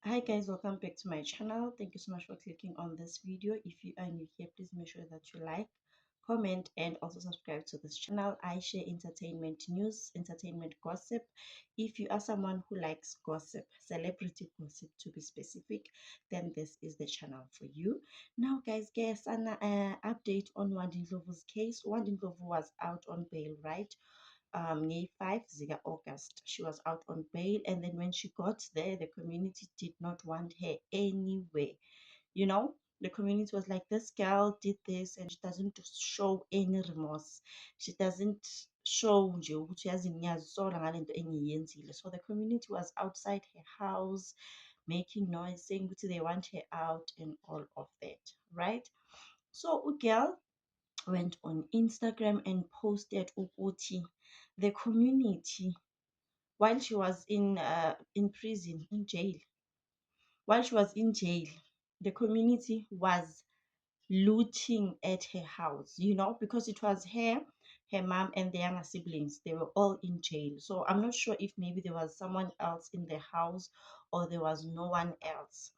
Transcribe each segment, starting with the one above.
Hi guys, welcome back to my channel. Thank you so much for clicking on this video. If you are new here, please make sure that you like, comment, and also subscribe to this channel. I share entertainment news, entertainment gossip. If you are someone who likes gossip, celebrity gossip to be specific, then this is the channel for you. Now guys, an update on Wandindlovu's case. Wandindlovu was out on bail, right? 5 August. She was out on bail, and then when she got there, the community did not want her anywhere. You know, the community was like, this girl did this, and she doesn't show any remorse. She doesn't show nje ukuthi uyazi ngiyazisola ngale nto engiyenzile. So the community was outside her house making noise, saying ukuthi they want her out and all of that, right? So girl went on Instagram and posted ukuthi the community, while she was in prison, in jail, while she was in jail, the community was looting at her house, you know, because it was her mom and the younger siblings. They were all in jail. So I'm not sure if maybe there was someone else in the house or there was no one else.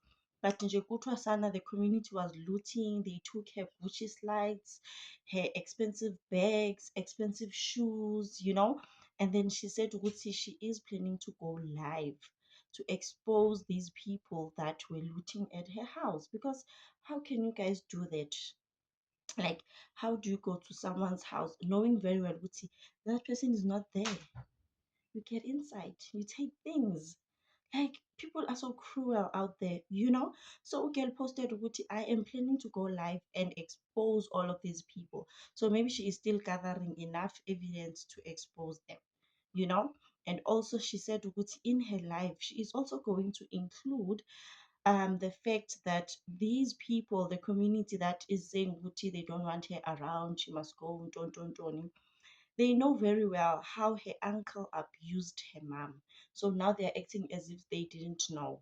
But nje kuthiwa sana, the community was looting. They took her Gucci slides, her expensive bags, expensive shoes, you know. And then she said ukuthi she is planning to go live to expose these people that were looting at her house. Because how can you guys do that? Like, how do you go to someone's house knowing very well that person is not there? You get inside, you take things. Like, people are so cruel out there, you know. So girl posted ukuthi, I am planning to go live and expose all of these people. So maybe she is still gathering enough evidence to expose them, you know. And also she said ukuthi in her life she is also going to include the fact that these people, the community that is saying Guti, they don't want her around, she must go, don't, they know very well how her uncle abused her mom. So now they're acting as if they didn't know,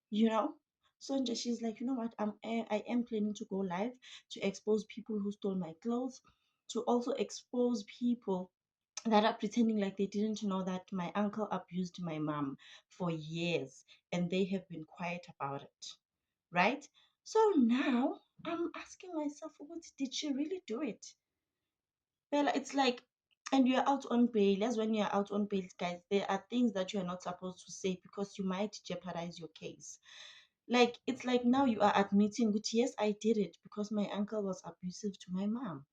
you know. So she's like, you know what, I am planning to go live to expose people who stole my clothes, to also expose people that are pretending like they didn't know that my uncle abused my mom for years and they have been quiet about it, right? So now I'm asking myself, what did she really do it? Well, it's like, and you're out on bail. As when you're out on bail, guys, there are things that you are not supposed to say because you might jeopardize your case. Like, it's like now you are admitting, but yes, I did it because my uncle was abusive to my mom.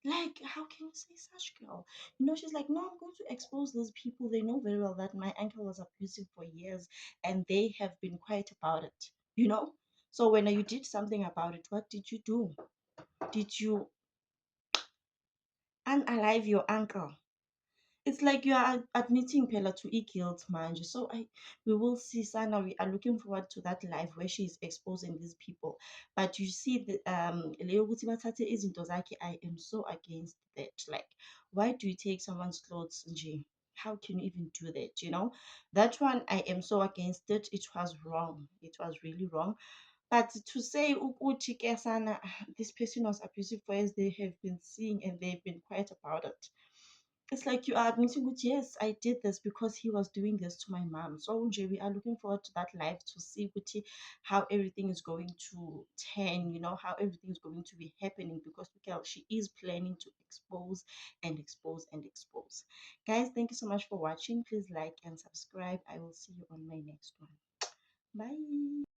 Like, how can you say such, girl? You know, she's like, no, I'm going to expose those people. They know very well that my uncle was abusive for years and they have been quiet about it, you know? So when you did something about it, what did you do? Did you unalive your uncle? It's like you are admitting Pella to guilt, manje. So we will see Sana. We are looking forward to that live where she is exposing these people. But you see the leyo ukuthi bathathe izinto zakhe, I am so against that. Like, why do you take someone's clothes nje? How can you even do that? You know, that one I am so against it. It was wrong. It was really wrong. But to say ukuthi ke sana, this person was abusive for years, they have been seeing and they've been quiet about it. It's like you are admitting, "Good, yes, I did this because he was doing this to my mom." So nje, we are looking forward to that live to see Guti how everything is going to turn, you know, how everything is going to be happening because Mikel, she is planning to expose and expose and expose. Guys, thank you so much for watching. Please like and subscribe. I will see you on my next one. Bye.